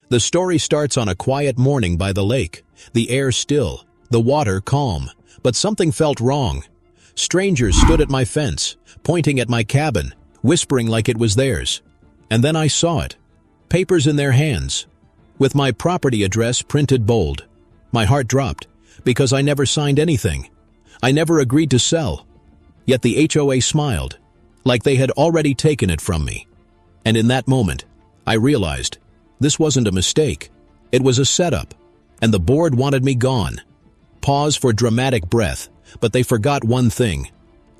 The story starts on a quiet morning by the lake, the air still, the water calm, but something felt wrong. Strangers stood at my fence, pointing at my cabin, whispering like it was theirs. And then I saw it. Papers in their hands, with my property address printed bold. My heart dropped, because I never signed anything. I never agreed to sell. Yet the HOA smiled, like they had already taken it from me. And in that moment, I realized this wasn't a mistake. It was a setup, and the board wanted me gone. Pause for dramatic breath, but they forgot one thing.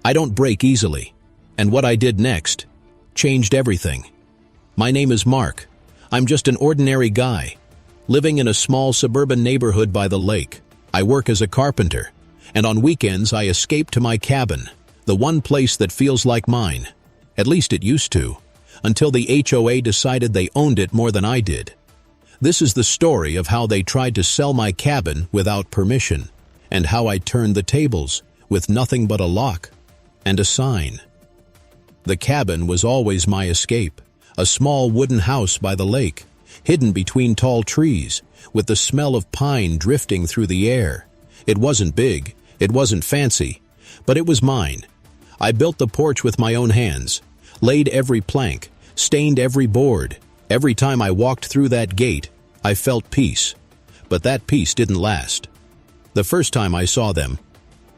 I don't break easily. And what I did next changed everything. My name is Mark. I'm just an ordinary guy, living in a small suburban neighborhood by the lake. I work as a carpenter, and on weekends I escape to my cabin, the one place that feels like mine. At least it used to, until the HOA decided they owned it more than I did. This is the story of how they tried to sell my cabin without permission, and how I turned the tables with nothing but a lock and a sign. The cabin was always my escape, a small wooden house by the lake, hidden between tall trees, with the smell of pine drifting through the air. It wasn't big, it wasn't fancy, but it was mine. I built the porch with my own hands, laid every plank, stained every board. Every time I walked through that gate, I felt peace. But that peace didn't last. The first time I saw them,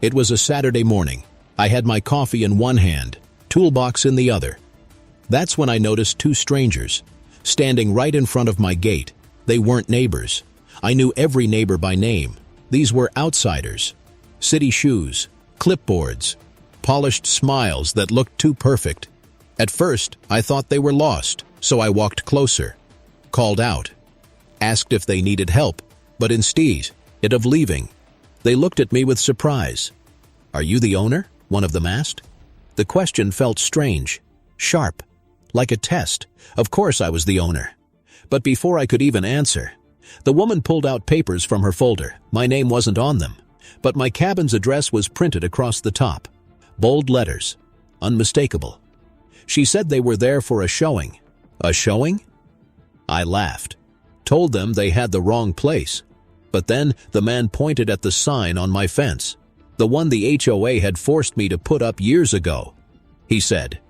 it was a Saturday morning. I had my coffee in one hand, toolbox in the other. That's when I noticed two strangers, standing right in front of my gate. They weren't neighbors. I knew every neighbor by name. These were outsiders. City shoes, clipboards, polished smiles that looked too perfect. At first, I thought they were lost, so I walked closer, called out, asked if they needed help, but instead of leaving, they looked at me with surprise. "Are you the owner?" one of them asked. The question felt strange, sharp, like a test. Of course I was the owner. But before I could even answer, the woman pulled out papers from her folder. My name wasn't on them, but my cabin's address was printed across the top. Bold letters, unmistakable. She said they were there for a showing. A showing? I laughed, told them they had the wrong place. But then the man pointed at the sign on my fence, the one the HOA had forced me to put up years ago. He said,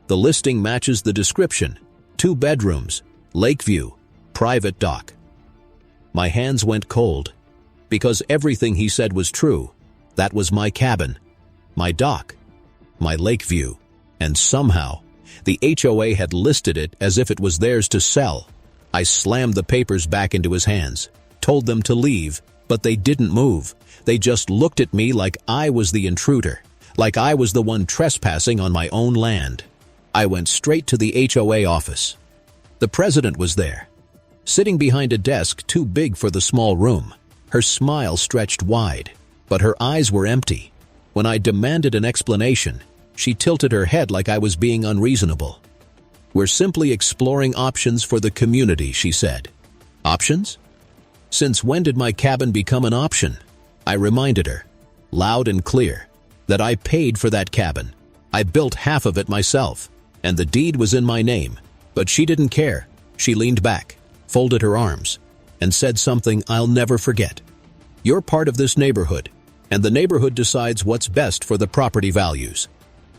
"The listing matches the description. 2 bedrooms, Lakeview, private dock." My hands went cold, because everything he said was true. That was my cabin, my dock, my Lakeview, and somehow the HOA had listed it as if it was theirs to sell. I slammed the papers back into his hands, told them to leave, but they didn't move. They just looked at me like I was the intruder, like I was the one trespassing on my own land. I went straight to the HOA office. The president was there, sitting behind a desk too big for the small room. Her smile stretched wide, but her eyes were empty. When I demanded an explanation, she tilted her head like I was being unreasonable. "We're simply exploring options for the community," she said. Options? Since when did my cabin become an option? I reminded her, loud and clear, that I paid for that cabin. I built half of it myself, and the deed was in my name. But she didn't care. She leaned back, folded her arms, and said something I'll never forget. "You're part of this neighborhood, and the neighborhood decides what's best for the property values."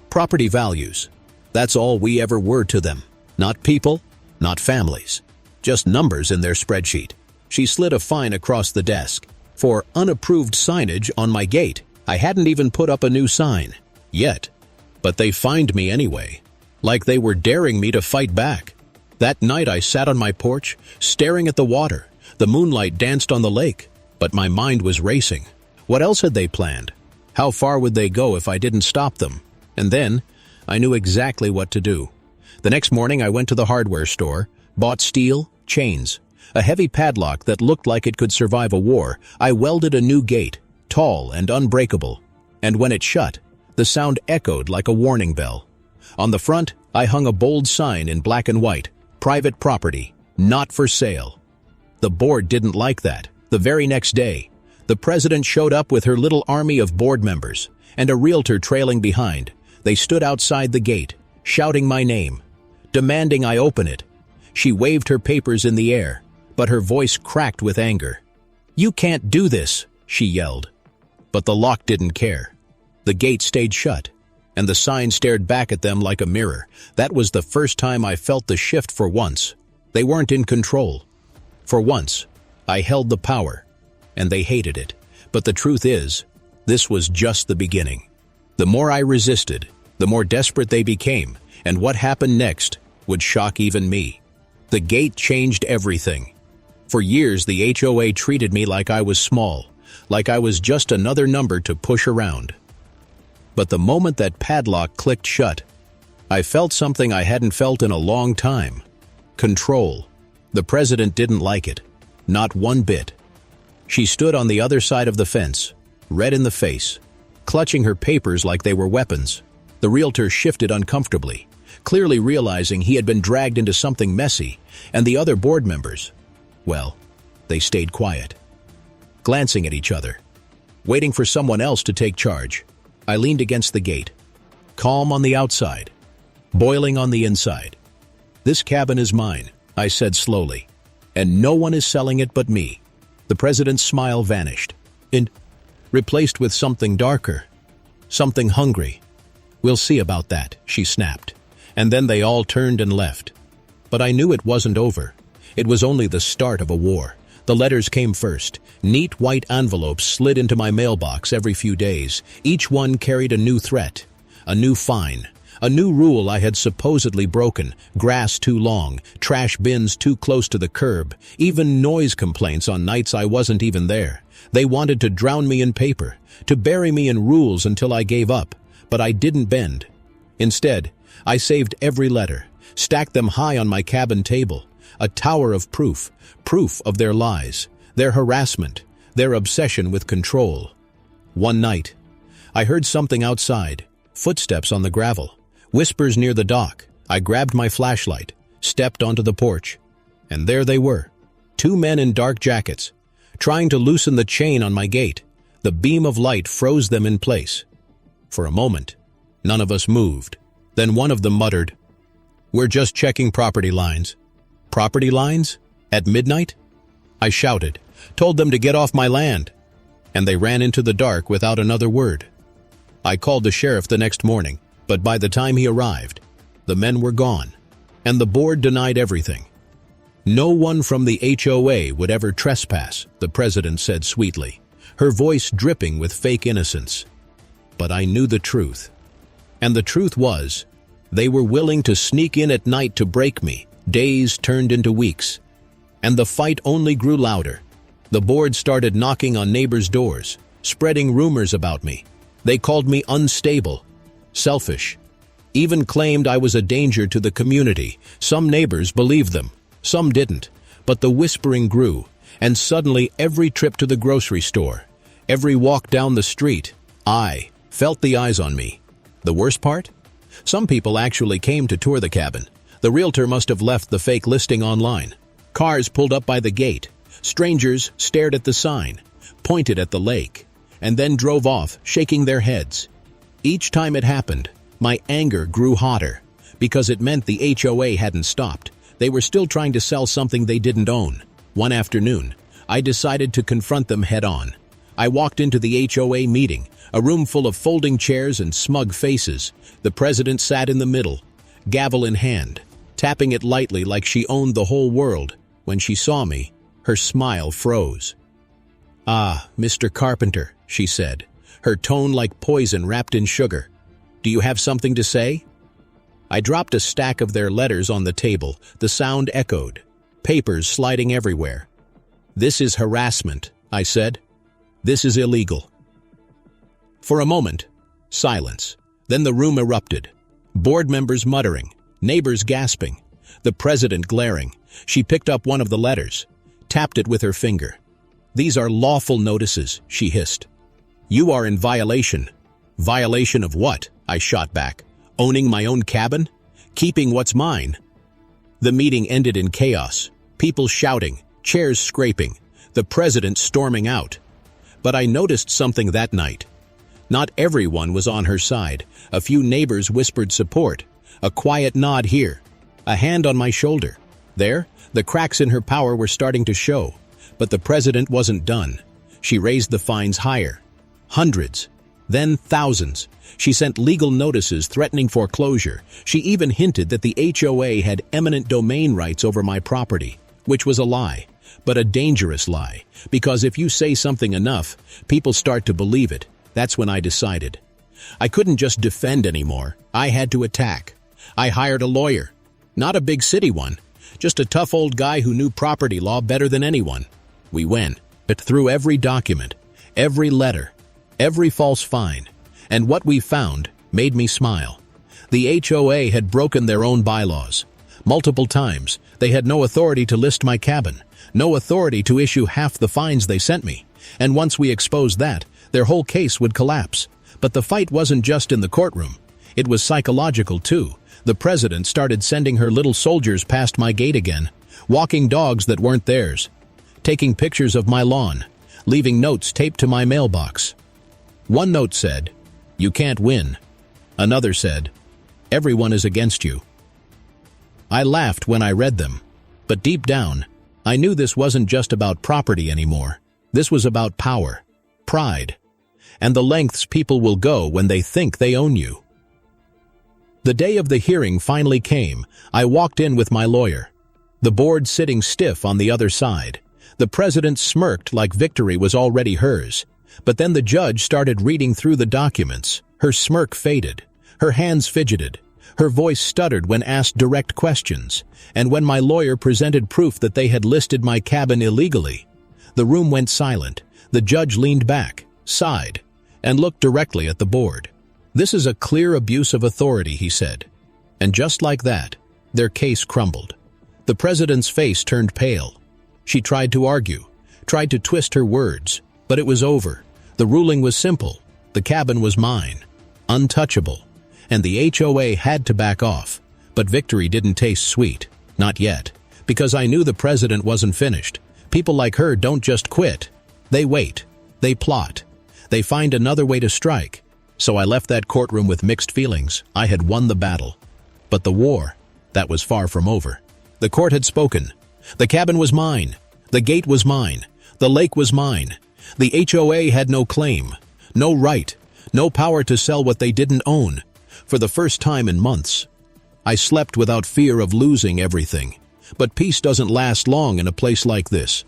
Property values. That's all we ever were to them. Not people, not families. Just numbers in their spreadsheet. She slid a fine across the desk for unapproved signage on my gate. I hadn't even put up a new sign yet, but they fined me anyway, like they were daring me to fight back. That night I sat on my porch, staring at the water. The moonlight danced on the lake, but my mind was racing. What else had they planned? How far would they go if I didn't stop them? And then, I knew exactly what to do. The next morning I went to the hardware store, bought steel, chains, a heavy padlock that looked like it could survive a war. I welded a new gate, tall and unbreakable, and when it shut, the sound echoed like a warning bell. On the front, I hung a bold sign in black and white, "Private property, not for sale." The board didn't like that. The very next day, the president showed up with her little army of board members and a realtor trailing behind. They stood outside the gate, shouting my name, demanding I open it. She waved her papers in the air, but her voice cracked with anger. "You can't do this," she yelled. But the lock didn't care. The gate stayed shut, and the sign stared back at them like a mirror. That was the first time I felt the shift for once. They weren't in control. For once, I held the power, and they hated it. But the truth is, this was just the beginning. The more I resisted, the more desperate they became, and what happened next would shock even me. The gate changed everything. For years, the HOA treated me like I was small, like I was just another number to push around. But the moment that padlock clicked shut, I felt something I hadn't felt in a long time. Control. The president didn't like it. Not one bit. She stood on the other side of the fence, red in the face, clutching her papers like they were weapons. The realtor shifted uncomfortably, clearly realizing he had been dragged into something messy, and the other board members, well, they stayed quiet, glancing at each other, waiting for someone else to take charge. I leaned against the gate, calm on the outside, boiling on the inside. "This cabin is mine," I said slowly, "and no one is selling it but me." The president's smile vanished, and replaced with something darker, something hungry. "We'll see about that," she snapped, and then they all turned and left. But I knew it wasn't over. It was only the start of a war. The letters came first. Neat white envelopes slid into my mailbox every few days. Each one carried a new threat, a new fine, a new rule I had supposedly broken: grass too long, trash bins too close to the curb, even noise complaints on nights I wasn't even there. They wanted to drown me in paper, to bury me in rules until I gave up, but I didn't bend. Instead, I saved every letter, stacked them high on my cabin table, a tower of proof of their lies, their harassment, their obsession with control. One night, I heard something outside, footsteps on the gravel, whispers near the dock. I grabbed my flashlight, stepped onto the porch, and there they were, 2 men in dark jackets, trying to loosen the chain on my gate. The beam of light froze them in place. For a moment, none of us moved. Then one of them muttered, "We're just checking property lines." "Property lines? At midnight?" I shouted, told them to get off my land, and they ran into the dark without another word. I called the sheriff the next morning, but by the time he arrived, the men were gone, and the board denied everything. "No one from the HOA would ever trespass," the president said sweetly, her voice dripping with fake innocence. But I knew the truth. And the truth was, they were willing to sneak in at night to break me. Days turned into weeks, and the fight only grew louder. The board started knocking on neighbors' doors, spreading rumors about me. They called me unstable, selfish, even claimed I was a danger to the community. Some neighbors believed them, some didn't, but the whispering grew, and suddenly every trip to the grocery store, every walk down the street, I felt the eyes on me. The worst part? Some people actually came to tour the cabin. The realtor must have left the fake listing online. Cars pulled up by the gate. Strangers stared at the sign, pointed at the lake, and then drove off, shaking their heads. Each time it happened, my anger grew hotter, because it meant the HOA hadn't stopped. They were still trying to sell something they didn't own. One afternoon, I decided to confront them head-on. I walked into the HOA meeting, a room full of folding chairs and smug faces. The president sat in the middle, gavel in hand, tapping it lightly like she owned the whole world. When she saw me, her smile froze. "Ah, Mr. Carpenter," she said, her tone like poison wrapped in sugar. "Do you have something to say?" I dropped a stack of their letters on the table. The sound echoed, papers sliding everywhere. "This is harassment," I said. "This is illegal." For a moment, silence. Then the room erupted. Board members muttering, neighbors gasping, the president glaring. She picked up one of the letters, tapped it with her finger. "These are lawful notices," she hissed. "You are in violation." "Violation of what?" I shot back. "Owning my own cabin? Keeping what's mine?" The meeting ended in chaos. People shouting, chairs scraping, the president storming out. But I noticed something that night. Not everyone was on her side. A few neighbors whispered support, a quiet nod here, a hand on my shoulder. There, the cracks in her power were starting to show, but the president wasn't done. She raised the fines higher. Hundreds, then thousands. She sent legal notices threatening foreclosure. She even hinted that the HOA had eminent domain rights over my property, which was a lie, but a dangerous lie, because if you say something enough, people start to believe it. That's when I decided. I couldn't just defend anymore. I had to attack. I hired a lawyer. Not a big city one, just a tough old guy who knew property law better than anyone. We went through every document, every letter, every false fine, and what we found made me smile. The HOA had broken their own bylaws. Multiple times, they had no authority to list my cabin, no authority to issue half the fines they sent me, and once we exposed that, their whole case would collapse. But the fight wasn't just in the courtroom. It was psychological too. The president started sending her little soldiers past my gate again, walking dogs that weren't theirs, taking pictures of my lawn, leaving notes taped to my mailbox. One note said, "You can't win." Another said, "Everyone is against you." I laughed when I read them, but deep down, I knew this wasn't just about property anymore. This was about power, pride, and the lengths people will go when they think they own you. The day of the hearing finally came. I walked in with my lawyer, the board sitting stiff on the other side. The president smirked like victory was already hers. But then the judge started reading through the documents. Her smirk faded. Her hands fidgeted. Her voice stuttered when asked direct questions. And when my lawyer presented proof that they had listed my cabin illegally, the room went silent. The judge leaned back, sighed, and looked directly at the board. "This is a clear abuse of authority," he said. And just like that, their case crumbled. The president's face turned pale. She tried to argue, tried to twist her words, but it was over. The ruling was simple. The cabin was mine, untouchable, and the HOA had to back off. But victory didn't taste sweet. Not yet. Because I knew the president wasn't finished. People like her don't just quit. They wait. They plot. They find another way to strike. So I left that courtroom with mixed feelings. I had won the battle. But the war, that was far from over. The court had spoken. The cabin was mine. The gate was mine. The lake was mine. The HOA had no claim, no right, no power to sell what they didn't own. For the first time in months, I slept without fear of losing everything. But peace doesn't last long in a place like this.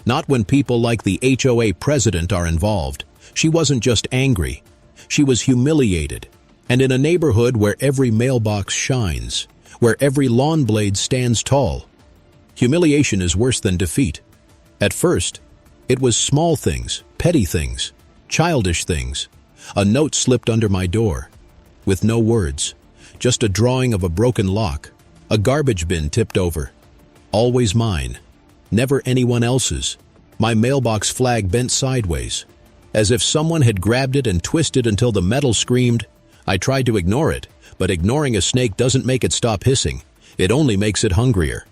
Not when people like the HOA president are involved. She wasn't just angry. She was humiliated. And in a neighborhood where every mailbox shines, where every lawn blade stands tall, humiliation is worse than defeat. At first, it was small things, petty things, childish things. A note slipped under my door, with no words, just a drawing of a broken lock, a garbage bin tipped over. Always mine, never anyone else's. My mailbox flag bent sideways, as if someone had grabbed it and twisted until the metal screamed. I tried to ignore it, but ignoring a snake doesn't make it stop hissing. It only makes it hungrier.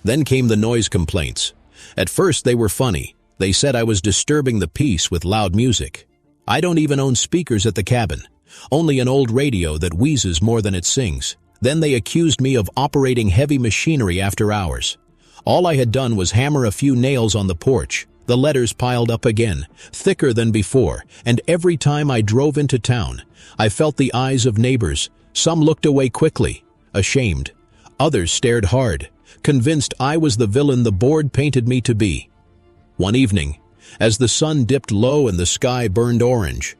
Then came the noise complaints. At first they were funny. They said I was disturbing the peace with loud music. I don't even own speakers at the cabin, only an old radio that wheezes more than it sings. Then they accused me of operating heavy machinery after hours. All I had done was hammer a few nails on the porch. The letters piled up again, thicker than before, and every time I drove into town, I felt the eyes of neighbors. Some looked away quickly, ashamed. Others stared hard, convinced I was the villain the board painted me to be. One evening, as the sun dipped low and the sky burned orange,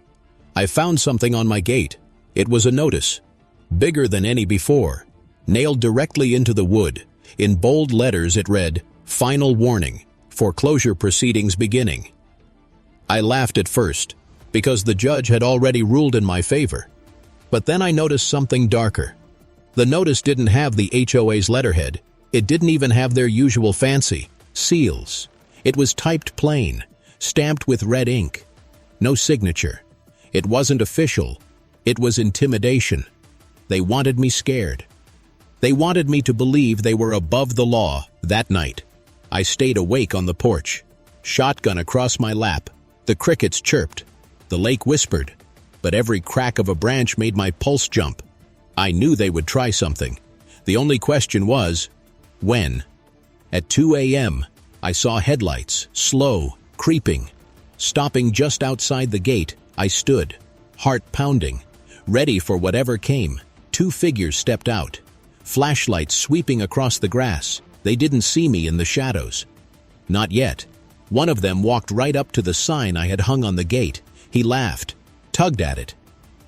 I found something on my gate. It was a notice, bigger than any before, nailed directly into the wood. In bold letters it read, "Final warning, foreclosure proceedings beginning." I laughed at first, because the judge had already ruled in my favor. But then I noticed something darker. The notice didn't have the HOA's letterhead. It didn't even have their usual fancy seals. It was typed plain, stamped with red ink. No signature. It wasn't official. It was intimidation. They wanted me scared. They wanted me to believe they were above the law. That night, I stayed awake on the porch, shotgun across my lap. The crickets chirped. The lake whispered. But every crack of a branch made my pulse jump. I knew they would try something. The only question was, when? At 2 a.m., I saw headlights, slow, creeping. Stopping just outside the gate, I stood, heart pounding, ready for whatever came. 2 figures stepped out, flashlights sweeping across the grass. They didn't see me in the shadows. Not yet. One of them walked right up to the sign I had hung on the gate. He laughed, tugged at it,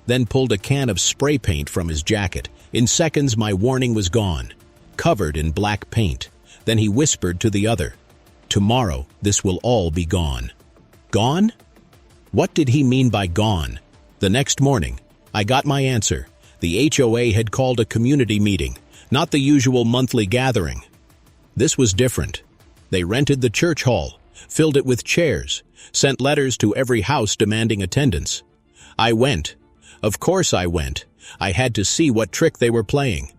then pulled a can of spray paint from his jacket. In seconds, my warning was gone, covered in black paint. Then he whispered to the other, "Tomorrow, this will all be gone." Gone? What did he mean by gone? The next morning, I got my answer. The HOA had called a community meeting, not the usual monthly gathering. This was different. They rented the church hall, filled it with chairs, sent letters to every house demanding attendance. I went. Of course I went. I had to see what trick they were playing.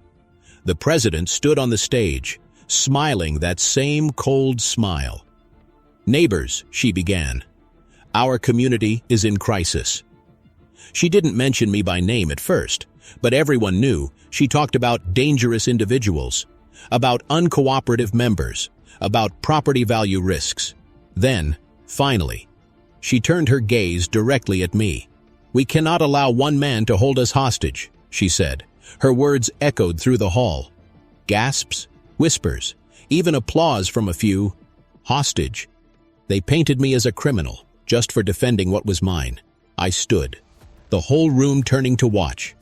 The president stood on the stage, smiling that same cold smile. "Neighbors," she began, "our community is in crisis." She didn't mention me by name at first, but everyone knew. She talked about dangerous individuals, about uncooperative members, about property value risks. Then, finally, she turned her gaze directly at me. "We cannot allow one man to hold us hostage," she said. Her words echoed through the hall. Gasps, whispers, even applause from a few. Hostage. They painted me as a criminal, just for defending what was mine. I stood, the whole room turning to watch.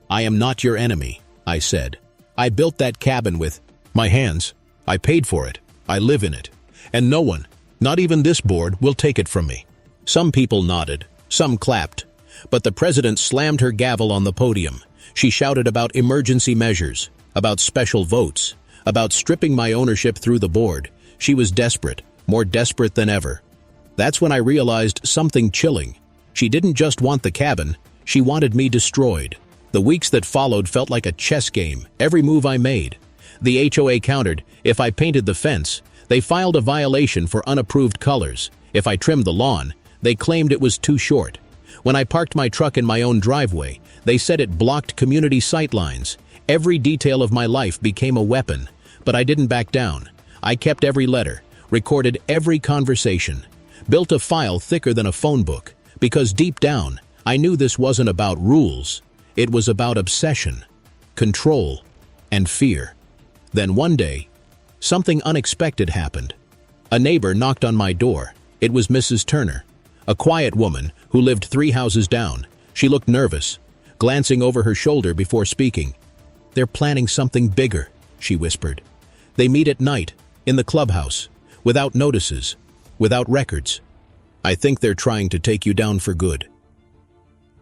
"I am not your enemy," I said. "I built that cabin with my hands. I paid for it. I live in it. And no one, not even this board, will take it from me." Some people nodded, some clapped, but the president slammed her gavel on the podium. She shouted about emergency measures, about special votes, about stripping my ownership through the board. She was desperate, more desperate than ever. That's when I realized something chilling. She didn't just want the cabin, she wanted me destroyed. The weeks that followed felt like a chess game, every move I made. The HOA countered. If I painted the fence, they filed a violation for unapproved colors. If I trimmed the lawn, they claimed it was too short. When I parked my truck in my own driveway, they said it blocked community sightlines. Every detail of my life became a weapon, but I didn't back down. I kept every letter, recorded every conversation, built a file thicker than a phone book, because deep down, I knew this wasn't about rules. It was about obsession, control, and fear. Then one day, something unexpected happened. A neighbor knocked on my door. It was Mrs. Turner, a quiet woman who lived 3 houses down. She looked nervous, glancing over her shoulder before speaking. "They're planning something bigger," she whispered. "They meet at night, in the clubhouse, without notices, without records. I think they're trying to take you down for good."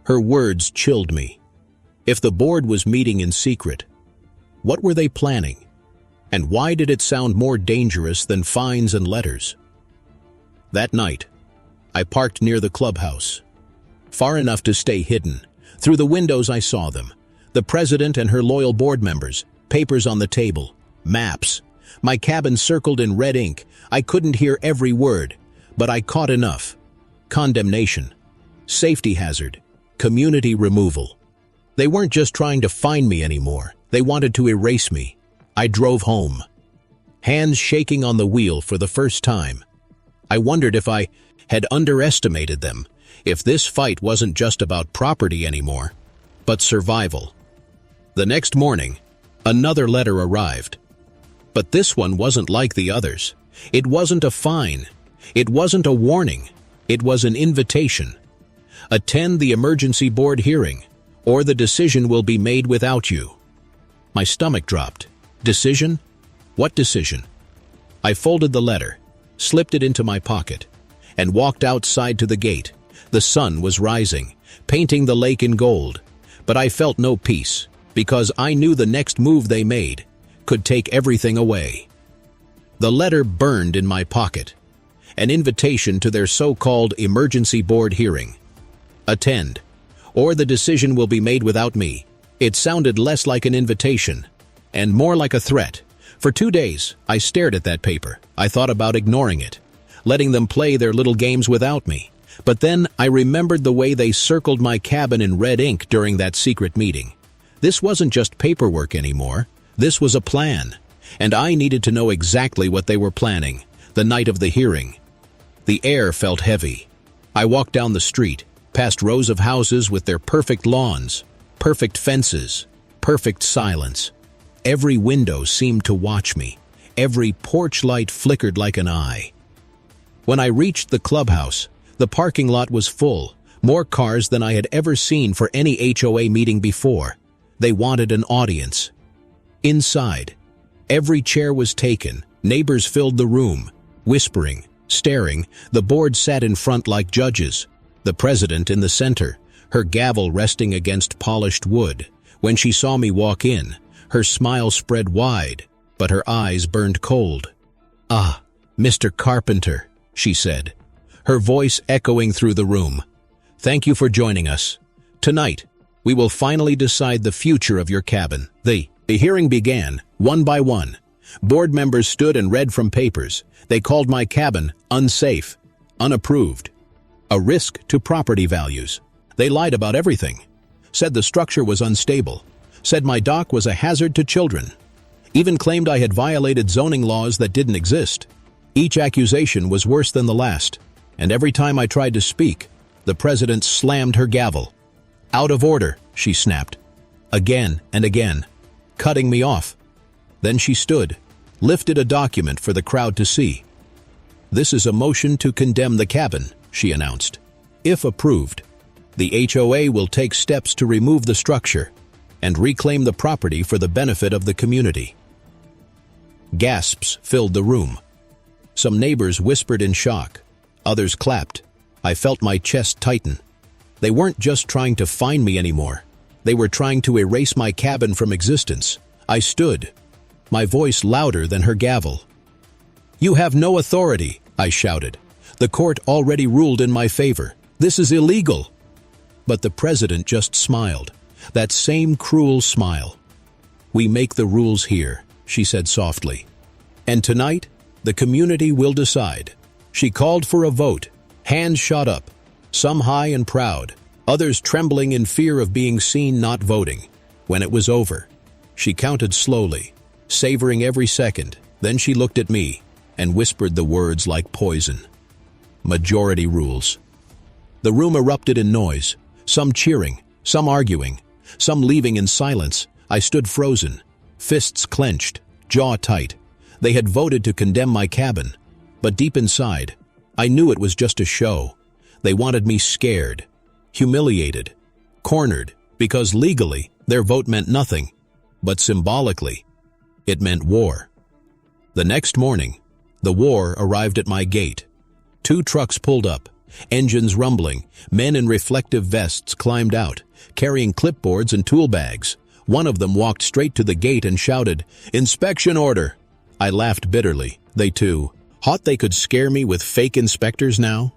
Her words chilled me. If the board was meeting in secret, what were they planning? And why did it sound more dangerous than fines and letters? That night, I parked near the clubhouse, far enough to stay hidden. Through the windows I saw them, the president and her loyal board members, papers on the table, maps. My cabin circled in red ink. I couldn't hear every word, but I caught enough. Condemnation, safety hazard, community removal. They weren't just trying to find me anymore. They wanted to erase me. I drove home, hands shaking on the wheel for the first time. I wondered if I had underestimated them, if this fight wasn't just about property anymore, but survival. The next morning, another letter arrived. But this one wasn't like the others. It wasn't a fine. It wasn't a warning. It was an invitation. Attend the emergency board hearing, or the decision will be made without you. My stomach dropped. Decision? What decision? I folded the letter, slipped it into my pocket, and walked outside to the gate. The sun was rising, painting the lake in gold. But I felt no peace, because I knew the next move they made could take everything away. The letter burned in my pocket, an invitation to their so-called emergency board hearing. Attend, or the decision will be made without me. It sounded less like an invitation, and more like a threat. For 2 days, I stared at that paper. I thought about ignoring it, letting them play their little games without me. But then I remembered the way they circled my cabin in red ink during that secret meeting. This wasn't just paperwork anymore. This was a plan. and I needed to know exactly what they were planning, the night of the hearing. The air felt heavy. I walked down the street, past rows of houses with their perfect lawns, perfect fences, perfect silence. Every window seemed to watch me. Every porch light flickered like an eye. When I reached the clubhouse, the parking lot was full, more cars than I had ever seen for any HOA meeting before. They wanted an audience. Inside, every chair was taken, neighbors filled the room, whispering, staring. The board sat in front like judges, the president in the center, her gavel resting against polished wood. When she saw me walk in, her smile spread wide, but her eyes burned cold. "Ah, Mr. Carpenter," she said, her voice echoing through the room. "Thank you for joining us. Tonight, we will finally decide the future of your cabin." The hearing began, one by one. Board members stood and read from papers. They called my cabin unsafe, unapproved, a risk to property values. They lied about everything. Said the structure was unstable. Said my dock was a hazard to children. Even claimed I had violated zoning laws that didn't exist. Each accusation was worse than the last, and every time I tried to speak, the president slammed her gavel. "Out of order," she snapped. Again and again, cutting me off. Then she stood, lifted a document for the crowd to see. "This is a motion to condemn the cabin," she announced. "If approved, the HOA will take steps to remove the structure and reclaim the property for the benefit of the community." Gasps filled the room. Some neighbors whispered in shock. Others clapped. I felt my chest tighten. They weren't just trying to find me anymore. They were trying to erase my cabin from existence. I stood, my voice louder than her gavel. "You have no authority," I shouted. "The court already ruled in my favor. This is illegal." But the president just smiled, that same cruel smile. "We make the rules here," she said softly. "And tonight, the community will decide." She called for a vote. Hands shot up, some high and proud, others trembling in fear of being seen not voting. When it was over, she counted slowly, savoring every second. Then she looked at me and whispered the words like poison. "Majority rules." The room erupted in noise, some cheering, some arguing, some leaving in silence. I stood frozen, fists clenched, jaw tight. They had voted to condemn my cabin, but deep inside, I knew it was just a show. They wanted me scared, humiliated, cornered, because legally, their vote meant nothing, but symbolically, it meant war. The next morning, the war arrived at my gate. 2 trucks pulled up, engines rumbling. Men in reflective vests climbed out, carrying clipboards and tool bags. One of them walked straight to the gate and shouted, "Inspection order!" I laughed bitterly. They too. Thought they could scare me with fake inspectors now?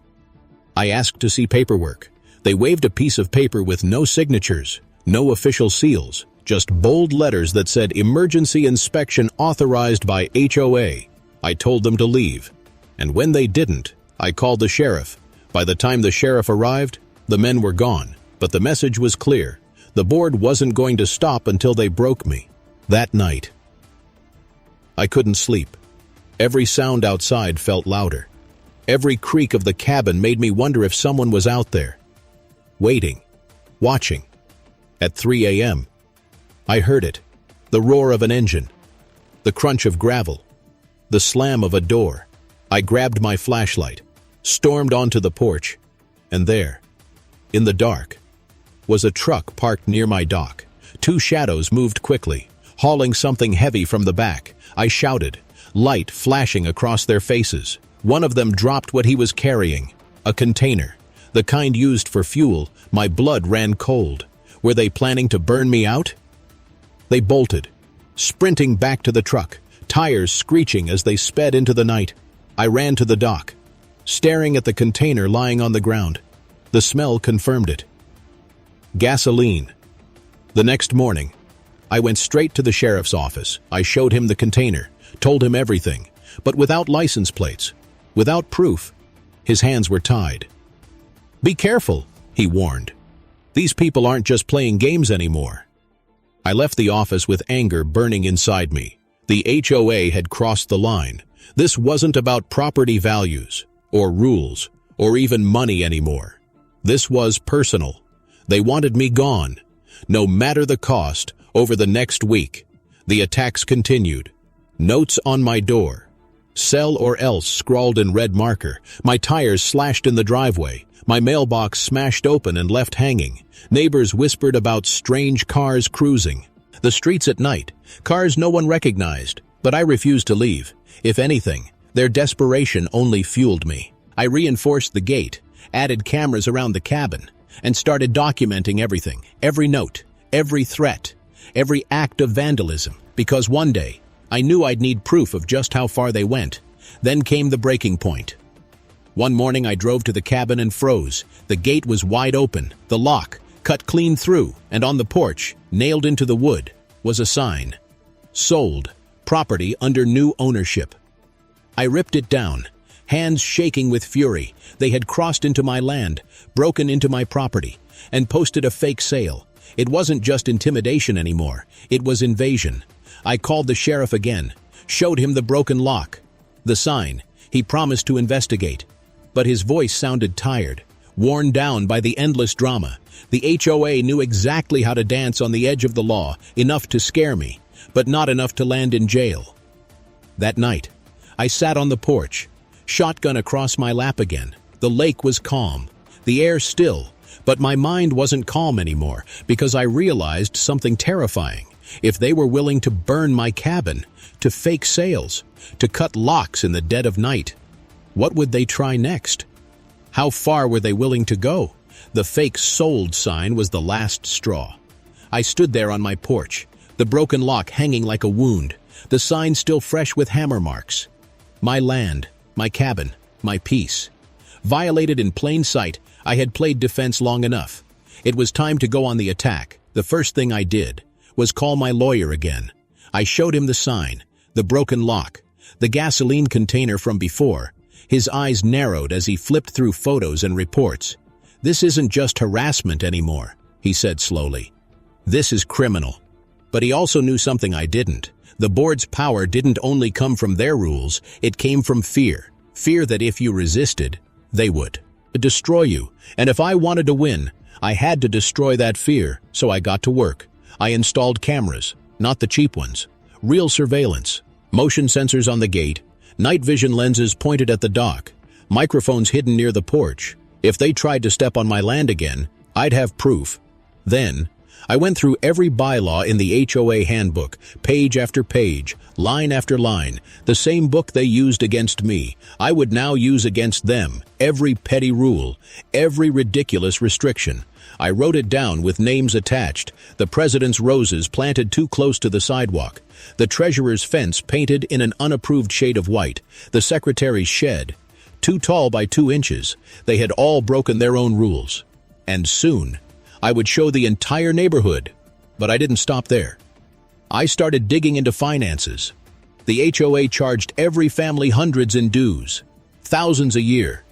I asked to see paperwork. They waved a piece of paper with no signatures, no official seals, just bold letters that said emergency inspection authorized by HOA. I told them to leave. And when they didn't, I called the sheriff. By the time the sheriff arrived, the men were gone. But the message was clear. The board wasn't going to stop until they broke me. That night, I couldn't sleep. Every sound outside felt louder. Every creak of the cabin made me wonder if someone was out there, waiting, watching. At 3 a.m., I heard it, the roar of an engine, the crunch of gravel, the slam of a door. I grabbed my flashlight, stormed onto the porch, and there, in the dark, was a truck parked near my dock. 2 shadows moved quickly, hauling something heavy from the back. I shouted, light flashing across their faces. One of them dropped what he was carrying, a container, the kind used for fuel. My blood ran cold. Were they planning to burn me out? They bolted, sprinting back to the truck, tires screeching as they sped into the night. I ran to the dock, staring at the container lying on the ground. The smell confirmed it. Gasoline. The next morning, I went straight to the sheriff's office. I showed him the container, told him everything, but without license plates, without proof. His hands were tied. "Be careful," he warned. "These people aren't just playing games anymore." I left the office with anger burning inside me. The HOA had crossed the line. This wasn't about property values, or rules, or even money anymore. This was personal. They wanted me gone. No matter the cost, over the next week, the attacks continued. Notes on my door. Sell or else scrawled in red marker. My tires slashed in the driveway. My mailbox smashed open and left hanging. Neighbors whispered about strange cars cruising. The streets at night. Cars no one recognized, but I refused to leave. If anything, their desperation only fueled me. I reinforced the gate, added cameras around the cabin, and started documenting everything, every note, every threat, every act of vandalism, because one day, I knew I'd need proof of just how far they went. Then came the breaking point. One morning I drove to the cabin and froze. The gate was wide open, the lock cut clean through, and on the porch, nailed into the wood, was a sign. Sold. Property under new ownership. I ripped it down, hands shaking with fury. They had crossed into my land, broken into my property, and posted a fake sale. It wasn't just intimidation anymore. It was invasion. I called the sheriff again, showed him the broken lock, the sign. He promised to investigate. But his voice sounded tired, worn down by the endless drama. The HOA knew exactly how to dance on the edge of the law, enough to scare me, but not enough to land in jail. That night, I sat on the porch, shotgun across my lap again. The lake was calm, the air still, but my mind wasn't calm anymore because I realized something terrifying. If they were willing to burn my cabin, to fake sales, to cut locks in the dead of night, what would they try next? How far were they willing to go? The fake sold sign was the last straw. I stood there on my porch, the broken lock hanging like a wound, the sign still fresh with hammer marks. My land, my cabin, my peace. Violated in plain sight, I had played defense long enough. It was time to go on the attack. The first thing I did was call my lawyer again. I showed him the sign, the broken lock, the gasoline container from before. His eyes narrowed as he flipped through photos and reports. "This isn't just harassment anymore," he said slowly. "This is criminal." But he also knew something I didn't. The board's power didn't only come from their rules, it came from fear. Fear that if you resisted, they would destroy you. And if I wanted to win, I had to destroy that fear, so I got to work. I installed cameras, not the cheap ones. Real surveillance, motion sensors on the gate, night vision lenses pointed at the dock, microphones hidden near the porch. If they tried to step on my land again, I'd have proof. Then, I went through every bylaw in the HOA handbook, page after page, line after line. The same book they used against me, I would now use against them. Every petty rule, every ridiculous restriction. I wrote it down with names attached. The president's roses planted too close to the sidewalk. The treasurer's fence painted in an unapproved shade of white. The secretary's shed, too tall by 2 inches. They had all broken their own rules. And soon, I would show the entire neighborhood. But I didn't stop there. I started digging into finances. The HOA charged every family hundreds in dues, thousands a year.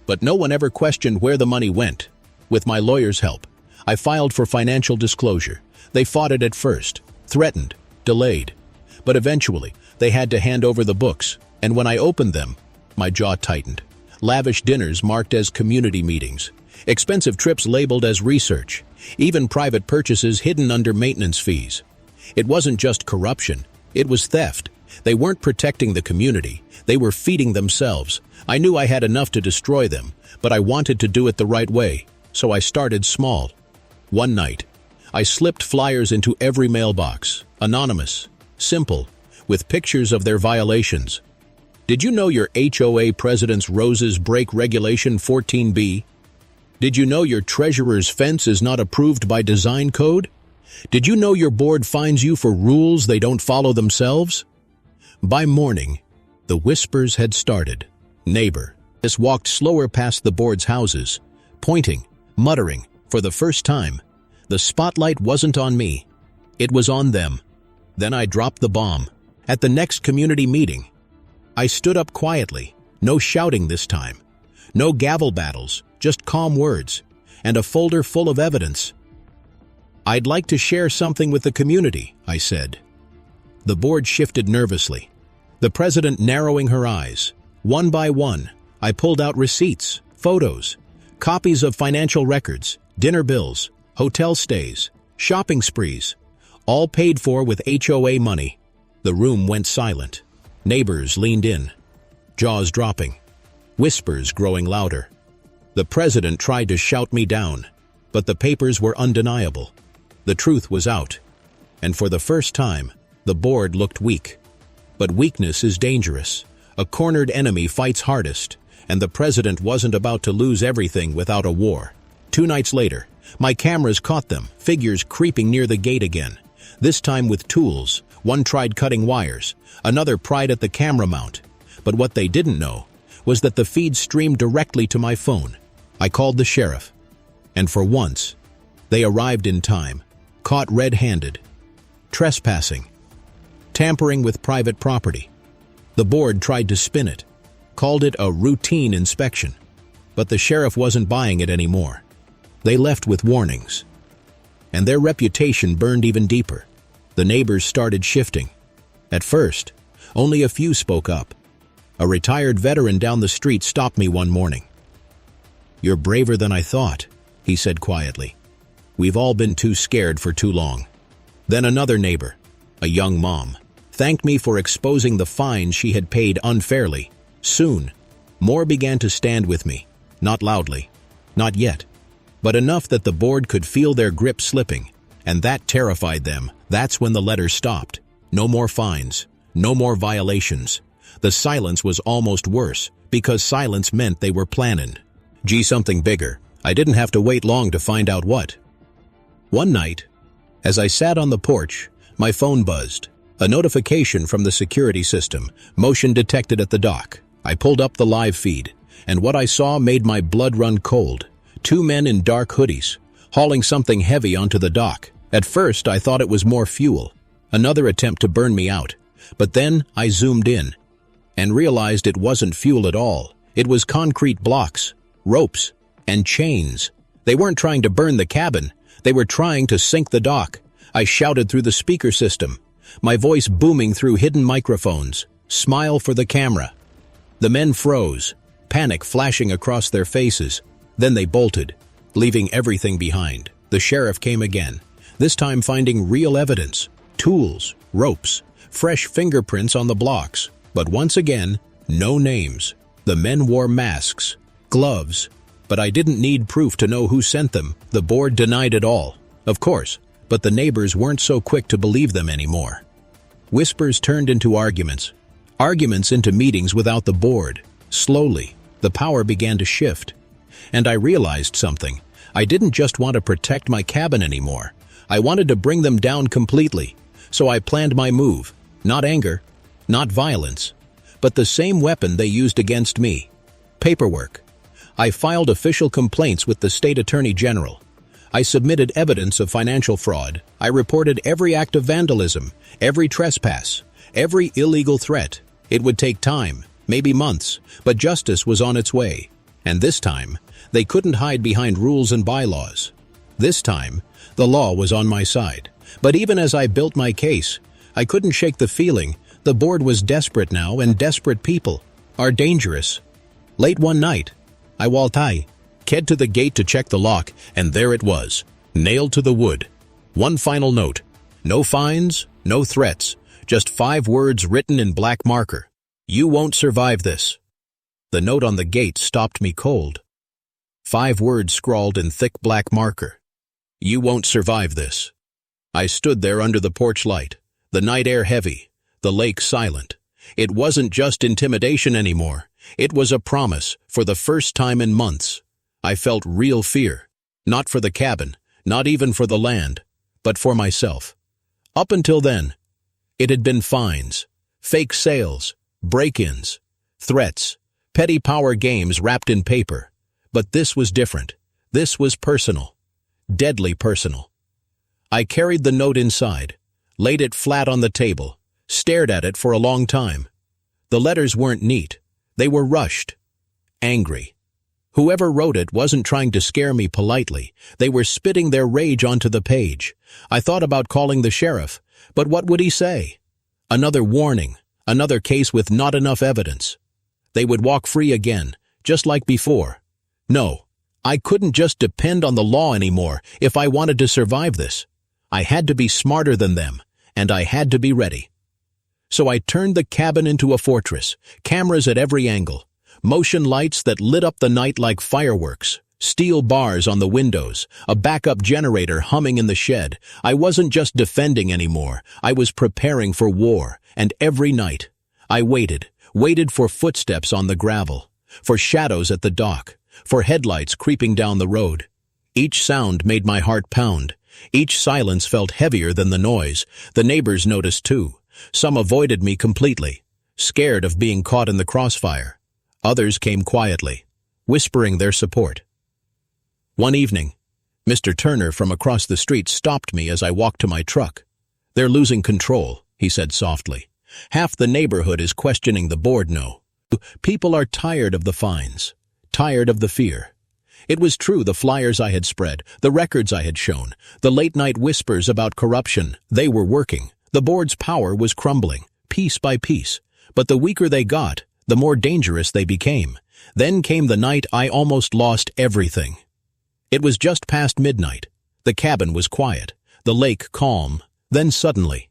But no one ever questioned where the money went. With my lawyer's help, I filed for financial disclosure. They fought it at first, threatened, delayed. But eventually, they had to hand over the books. And when I opened them, my jaw tightened. Lavish dinners marked as community meetings. Expensive trips labeled as research. Even private purchases hidden under maintenance fees. It wasn't just corruption. It was theft. They weren't protecting the community. They were feeding themselves. I knew I had enough to destroy them, but I wanted to do it the right way. So I started small. One night, I slipped flyers into every mailbox, anonymous, simple, with pictures of their violations. Did you know your HOA president's roses break Regulation 14B? Did you know your treasurer's fence is not approved by design code? Did you know your board fines you for rules they don't follow themselves? By morning, the whispers had started. Neighbor just walked slower past the board's houses, pointing, muttering, for the first time. The spotlight wasn't on me. It was on them. Then I dropped the bomb. At the next community meeting, I stood up quietly, no shouting this time. No gavel battles, just calm words, and a folder full of evidence. "I'd like to share something with the community," I said. The board shifted nervously, the president narrowing her eyes. One by one, I pulled out receipts, photos, copies of financial records, dinner bills, hotel stays, shopping sprees, all paid for with HOA money. The room went silent. Neighbors leaned in, jaws dropping, whispers growing louder. The president tried to shout me down, but the papers were undeniable. The truth was out, and for the first time, the board looked weak. But weakness is dangerous. A cornered enemy fights hardest, and the president wasn't about to lose everything without a war. 2 nights later, my cameras caught them, figures creeping near the gate again. This time with tools. One tried cutting wires, another pried at the camera mount. But what they didn't know was that the feed streamed directly to my phone. I called the sheriff, and for once, they arrived in time, caught red-handed. Trespassing, tampering with private property. The board tried to spin it, called it a routine inspection, but the sheriff wasn't buying it anymore. They left with warnings, and their reputation burned even deeper. The neighbors started shifting. At first, only a few spoke up. A retired veteran down the street stopped me one morning. "You're braver than I thought," he said quietly. "We've all been too scared for too long." Then another neighbor, a young mom, thanked me for exposing the fines she had paid unfairly. Soon, more began to stand with me, not loudly, not yet, but enough that the board could feel their grip slipping, and that terrified them. That's when the letters stopped. No more fines, no more violations. The silence was almost worse, because silence meant they were planning. Something bigger. I didn't have to wait long to find out what. One night, as I sat on the porch, my phone buzzed. A notification from the security system, motion detected at the dock. I pulled up the live feed, and what I saw made my blood run cold. 2 men in dark hoodies, hauling something heavy onto the dock. At first, I thought it was more fuel, another attempt to burn me out. But then I zoomed in, and realized it wasn't fuel at all. It was concrete blocks, ropes, and chains. They weren't trying to burn the cabin. They were trying to sink the dock. I shouted through the speaker system, my voice booming through hidden microphones. "Smile for the camera." The men froze, panic flashing across their faces. Then they bolted, leaving everything behind. The sheriff came again, this time finding real evidence, tools, ropes, fresh fingerprints on the blocks. But once again, no names. The men wore masks, gloves, but I didn't need proof to know who sent them. The board denied it all, of course, but the neighbors weren't so quick to believe them anymore. Whispers turned into arguments, arguments into meetings without the board. Slowly, the power began to shift. And I realized something. I didn't just want to protect my cabin anymore. I wanted to bring them down completely. So I planned my move. Not anger, not violence, but the same weapon they used against me. Paperwork. I filed official complaints with the state attorney general. I submitted evidence of financial fraud. I reported every act of vandalism, every trespass, every illegal threat. It would take time, maybe months, but justice was on its way. And this time, they couldn't hide behind rules and bylaws. This time, the law was on my side. But even as I built my case, I couldn't shake the feeling the board was desperate now, and desperate people are dangerous. Late one night, I walked ked to the gate to check the lock, and there it was, nailed to the wood. One final note. No fines, no threats, just 5 words written in black marker. "You won't survive this." The note on the gate stopped me cold. 5 words scrawled in thick black marker. "You won't survive this." I stood there under the porch light, the night air heavy, the lake silent. It wasn't just intimidation anymore. It was a promise for the first time in months. I felt real fear, not for the cabin, not even for the land, but for myself. Up until then, it had been fines, fake sales, break-ins, threats, petty power games wrapped in paper. But this was different. This was personal, deadly personal. I carried the note inside, laid it flat on the table, stared at it for a long time. The letters weren't neat. They were rushed, angry. Whoever wrote it wasn't trying to scare me politely. They were spitting their rage onto the page. I thought about calling the sheriff, but what would he say? Another warning, another case with not enough evidence. They would walk free again, just like before. No, I couldn't just depend on the law anymore if I wanted to survive this. I had to be smarter than them, and I had to be ready. So I turned the cabin into a fortress, cameras at every angle, motion lights that lit up the night like fireworks, steel bars on the windows, a backup generator humming in the shed. I wasn't just defending anymore, I was preparing for war, and every night, I waited for footsteps on the gravel, for shadows at the dock, for headlights creeping down the road. Each sound made my heart pound. Each silence felt heavier than the noise. The neighbors noticed too. Some avoided me completely, scared of being caught in the crossfire. Others came quietly, whispering their support. One evening, Mr. Turner from across the street stopped me as I walked to my truck. "They're losing control," he said softly. "Half the neighborhood is questioning the board no. People are tired of the fines, tired of the fear." It was true, the flyers I had spread, the records I had shown, the late-night whispers about corruption, they were working. The board's power was crumbling, piece by piece. But the weaker they got, the more dangerous they became. Then came the night I almost lost everything. It was just past midnight. The cabin was quiet, the lake calm. Then suddenly,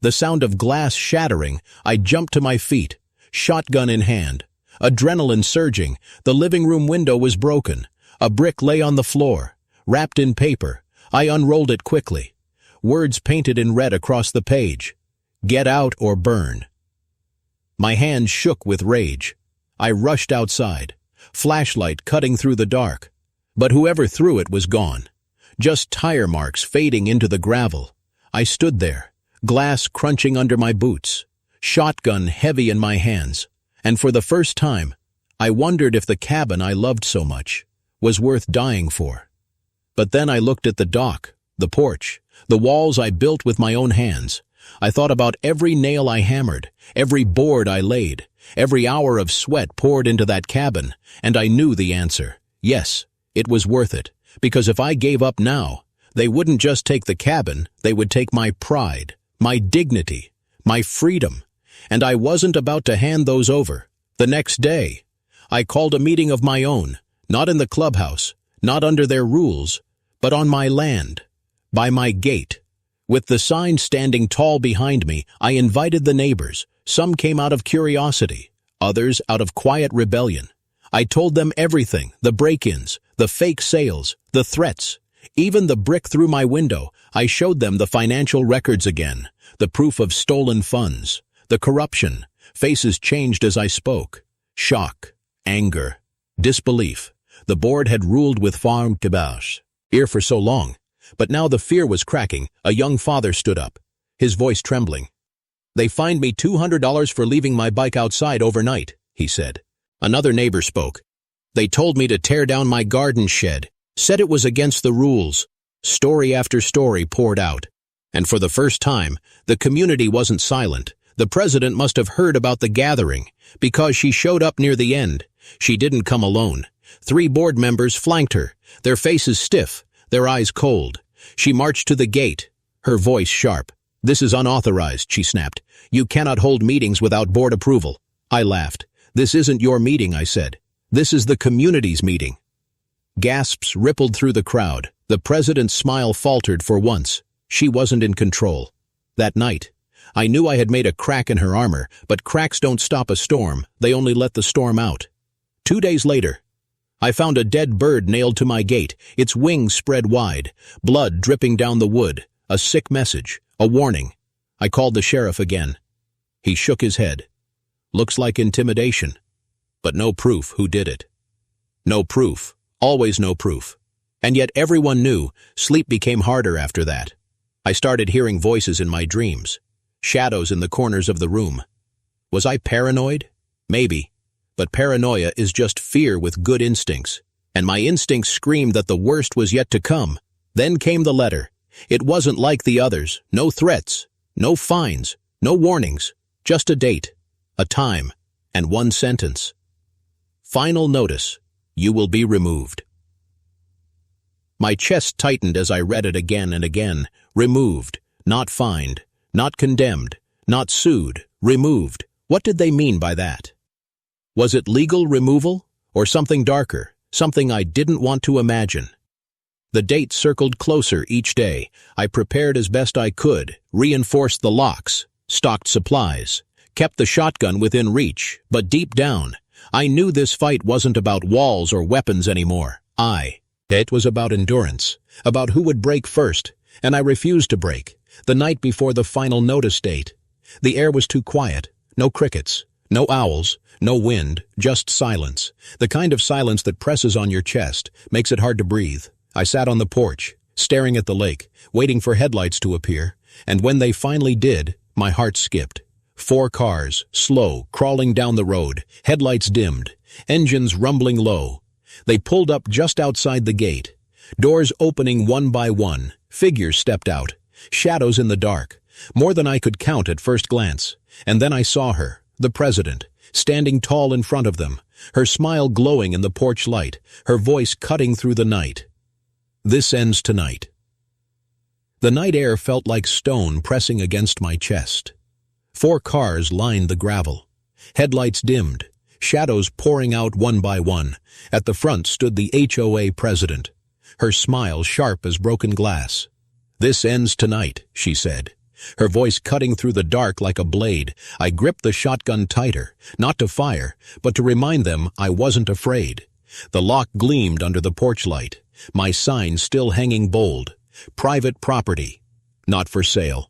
the sound of glass shattering, I jumped to my feet, shotgun in hand. Adrenaline surging, the living room window was broken. A brick lay on the floor, wrapped in paper. I unrolled it quickly. Words painted in red across the page. "Get out or burn." My hands shook with rage. I rushed outside, flashlight cutting through the dark. But whoever threw it was gone. Just tire marks fading into the gravel. I stood there, glass crunching under my boots, shotgun heavy in my hands. And for the first time, I wondered if the cabin I loved so much was worth dying for. But then I looked at the dock, the porch, the walls I built with my own hands. I thought about every nail I hammered, every board I laid, every hour of sweat poured into that cabin, and I knew the answer. Yes, it was worth it, because if I gave up now, they wouldn't just take the cabin, they would take my pride, my dignity, my freedom, and I wasn't about to hand those over. The next day, I called a meeting of my own, not in the clubhouse, not under their rules, but on my land, by my gate. With the sign standing tall behind me, I invited the neighbors. Some came out of curiosity, others out of quiet rebellion. I told them everything, the break-ins, the fake sales, the threats, even the brick through my window. I showed them the financial records again, the proof of stolen funds, the corruption. Faces changed as I spoke. Shock, anger, disbelief. The board had ruled with farm kibosh ear for so long, but now the fear was cracking. A young father stood up, his voice trembling. "They fined me $200 for leaving my bike outside overnight," he said. Another neighbor spoke. "They told me to tear down my garden shed, said it was against the rules." Story after story poured out. And for the first time, the community wasn't silent. The president must have heard about the gathering, because she showed up near the end. She didn't come alone. 3 board members flanked her, their faces stiff, their eyes cold. She marched to the gate, her voice sharp. "This is unauthorized," she snapped. "You cannot hold meetings without board approval." I laughed. "This isn't your meeting," I said. "This is the community's meeting." Gasps rippled through the crowd. The president's smile faltered for once. She wasn't in control. That night, I knew I had made a crack in her armor, but cracks don't stop a storm, they only let the storm out. 2 days later, I found a dead bird nailed to my gate, its wings spread wide, blood dripping down the wood, a sick message, a warning. I called the sheriff again. He shook his head. "Looks like intimidation, but no proof who did it." No proof, always no proof. And yet everyone knew. Sleep became harder after that. I started hearing voices in my dreams, shadows in the corners of the room. Was I paranoid? Maybe. But paranoia is just fear with good instincts. And my instincts screamed that the worst was yet to come. Then came the letter. It wasn't like the others. No threats, no fines, no warnings. Just a date, a time, and one sentence. Final notice. You will be removed. My chest tightened as I read it again and again. Removed, not fined, not condemned, Not sued, removed. What did they mean by that? Was it legal removal? Or something darker, something I didn't want to imagine? The date circled closer each day. I prepared as best I could, reinforced the locks, stocked supplies, kept the shotgun within reach, but deep down, I knew this fight wasn't about walls or weapons anymore. It was about endurance, about who would break first, and I refused to break, the night before the final notice date. The air was too quiet, no crickets, no owls, no wind, just silence, the kind of silence that presses on your chest, makes it hard to breathe. I sat on the porch, staring at the lake, waiting for headlights to appear, and when they finally did, my heart skipped. 4 cars, slow, crawling down the road, headlights dimmed, engines rumbling low. They pulled up just outside the gate. Doors opening one by one, figures stepped out, shadows in the dark, more than I could count at first glance. And then I saw her, the president, standing tall in front of them, her smile glowing in the porch light, her voice cutting through the night. This ends tonight. The night air felt like stone pressing against my chest. 4 cars lined the gravel. Headlights dimmed, shadows pouring out one by one. At the front stood the HOA president, her smile sharp as broken glass. "This ends tonight," she said, her voice cutting through the dark like a blade. I gripped the shotgun tighter, not to fire, but to remind them I wasn't afraid. The lock gleamed under the porch light, my sign still hanging bold. Private property, not for sale.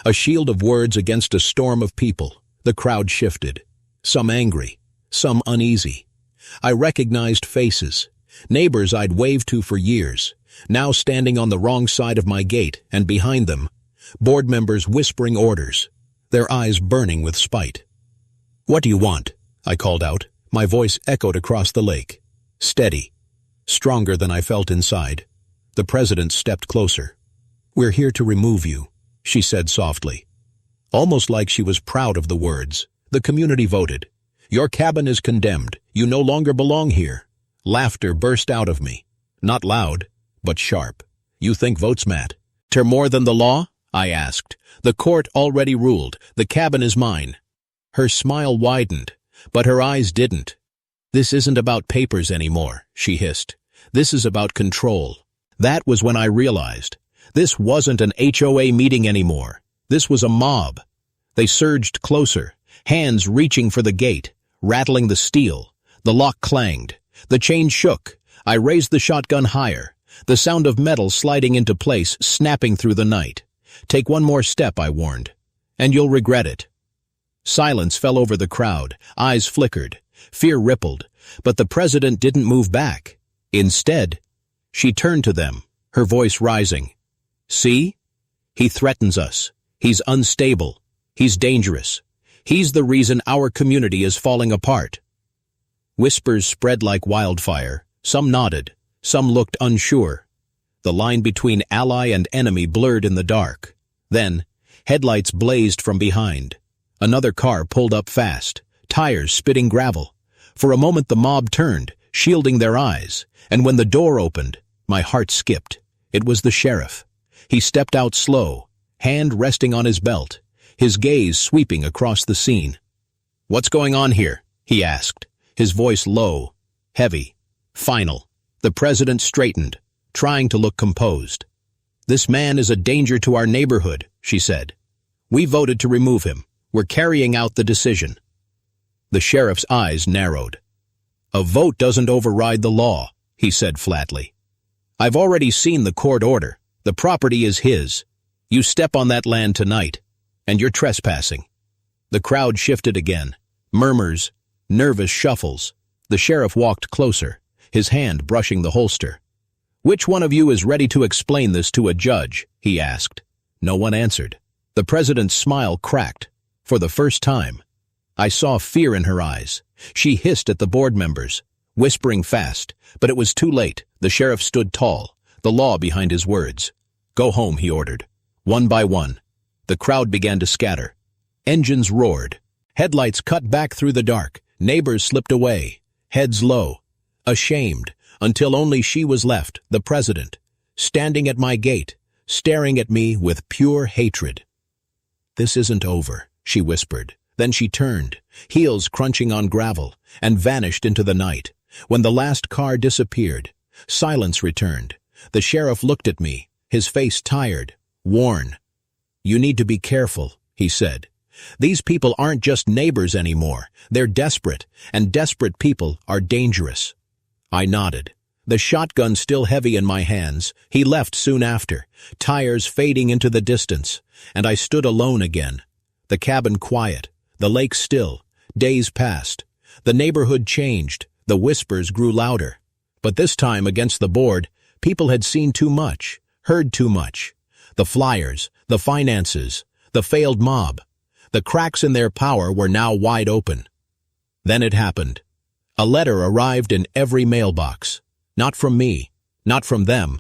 A shield of words against a storm of people. The crowd shifted, some angry, some uneasy. I recognized faces, neighbors I'd waved to for years, now standing on the wrong side of my gate, and behind them, board members whispering orders, their eyes burning with spite. "What do you want?" I called out. My voice echoed across the lake. Steady, stronger than I felt inside. The president stepped closer. "We're here to remove you," she said softly, almost like she was proud of the words. "The community voted. Your cabin is condemned. You no longer belong here." Laughter burst out of me, not loud, but sharp. "You think votes matter more than the law?" I asked. "The court already ruled. The cabin is mine." Her smile widened, but her eyes didn't. "This isn't about papers anymore," she hissed. "This is about control." That was when I realized. This wasn't an HOA meeting anymore. This was a mob. They surged closer, hands reaching for the gate, rattling the steel. The lock clanged. The chain shook. I raised the shotgun higher, the sound of metal sliding into place, snapping through the night. "Take one more step," I warned, "and you'll regret it." Silence fell over the crowd, eyes flickered, fear rippled, but the president didn't move back. Instead, she turned to them, her voice rising. "See? He threatens us. He's unstable. He's dangerous. He's the reason our community is falling apart." Whispers spread like wildfire. Some nodded. Some looked unsure. The line between ally and enemy blurred in the dark. Then, headlights blazed from behind. Another car pulled up fast, tires spitting gravel. For a moment the mob turned, shielding their eyes, and when the door opened, my heart skipped. It was the sheriff. He stepped out slow, hand resting on his belt, his gaze sweeping across the scene. "What's going on here?" he asked, his voice low, heavy, final. The president straightened, trying to look composed. "This man is a danger to our neighborhood," she said. "We voted to remove him. We're carrying out the decision." The sheriff's eyes narrowed. "A vote doesn't override the law," he said flatly. "I've already seen the court order. The property is his. You step on that land tonight, and you're trespassing." The crowd shifted again. Murmurs, nervous shuffles. The sheriff walked closer, his hand brushing the holster. "Which one of you is ready to explain this to a judge?" he asked. No one answered. The president's smile cracked. For the first time, I saw fear in her eyes. She hissed at the board members, whispering fast, but it was too late. The sheriff stood tall, the law behind his words. "Go home," he ordered. One by one, the crowd began to scatter. Engines roared. Headlights cut back through the dark. Neighbors slipped away, heads low, ashamed, until only she was left, the president, standing at my gate, staring at me with pure hatred. "This isn't over," she whispered. Then she turned, heels crunching on gravel, and vanished into the night. When the last car disappeared, silence returned. The sheriff looked at me, his face tired, worn. "You need to be careful," he said. "These people aren't just neighbors anymore. They're desperate, and desperate people are dangerous." I nodded. The shotgun still heavy in my hands. He left soon after, tires fading into the distance, and I stood alone again. The cabin quiet, the lake still. Days passed. The neighborhood changed. The whispers grew louder. But this time, against the board, people had seen too much, heard too much. The flyers, the finances, the failed mob. The cracks in their power were now wide open. Then it happened. A letter arrived in every mailbox. Not from me, not from them,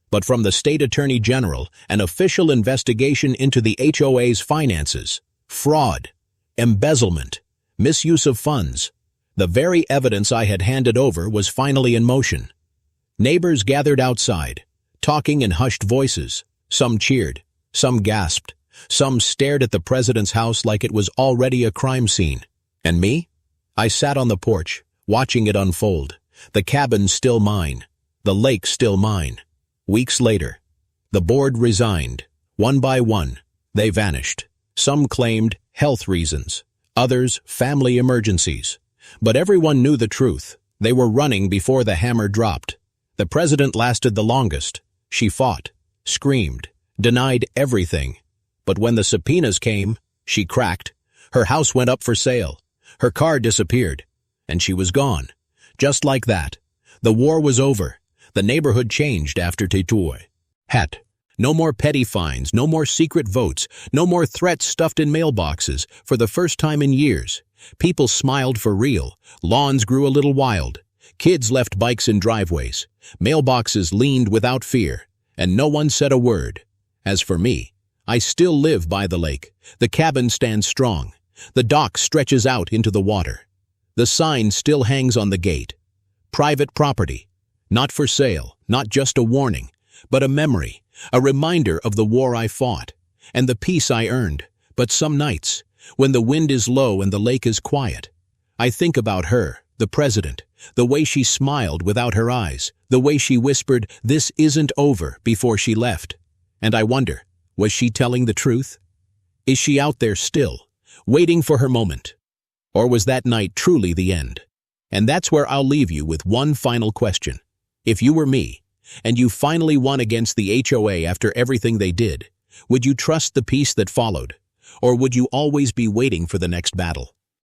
but from the State Attorney General, an official investigation into the HOA's finances, fraud, embezzlement, misuse of funds. The very evidence I had handed over was finally in motion. Neighbors gathered outside, talking in hushed voices. Some cheered, some gasped, some stared at the president's house like it was already a crime scene. And me? I sat on the porch, watching it unfold. The cabin still mine, the lake still mine. Weeks later, the board resigned. One by one, they vanished. Some claimed health reasons, others family emergencies. But everyone knew the truth. They were running before the hammer dropped. The president lasted the longest. She fought, screamed, denied everything. But when the subpoenas came, she cracked. Her house went up for sale. Her car disappeared. And she was gone. Just like that. The war was over. The neighborhood changed after Tetoy. No more petty fines, no more secret votes, no more threats stuffed in mailboxes. For the first time in years, people smiled for real. Lawns grew a little wild. Kids left bikes in driveways. Mailboxes leaned without fear. And no one said a word. As for me, I still live by the lake. The cabin stands strong. The dock stretches out into the water. The sign still hangs on the gate. Private property. Not for sale, not just a warning, but a memory, a reminder of the war I fought, and the peace I earned. But some nights, when the wind is low and the lake is quiet, I think about her, the president, the way she smiled without her eyes, the way she whispered, "This isn't over," before she left. And I wonder, was she telling the truth? Is she out there still, waiting for her moment? Or was that night truly the end? And that's where I'll leave you with one final question. If you were me, and you finally won against the HOA after everything they did, would you trust the peace that followed? Or would you always be waiting for the next battle?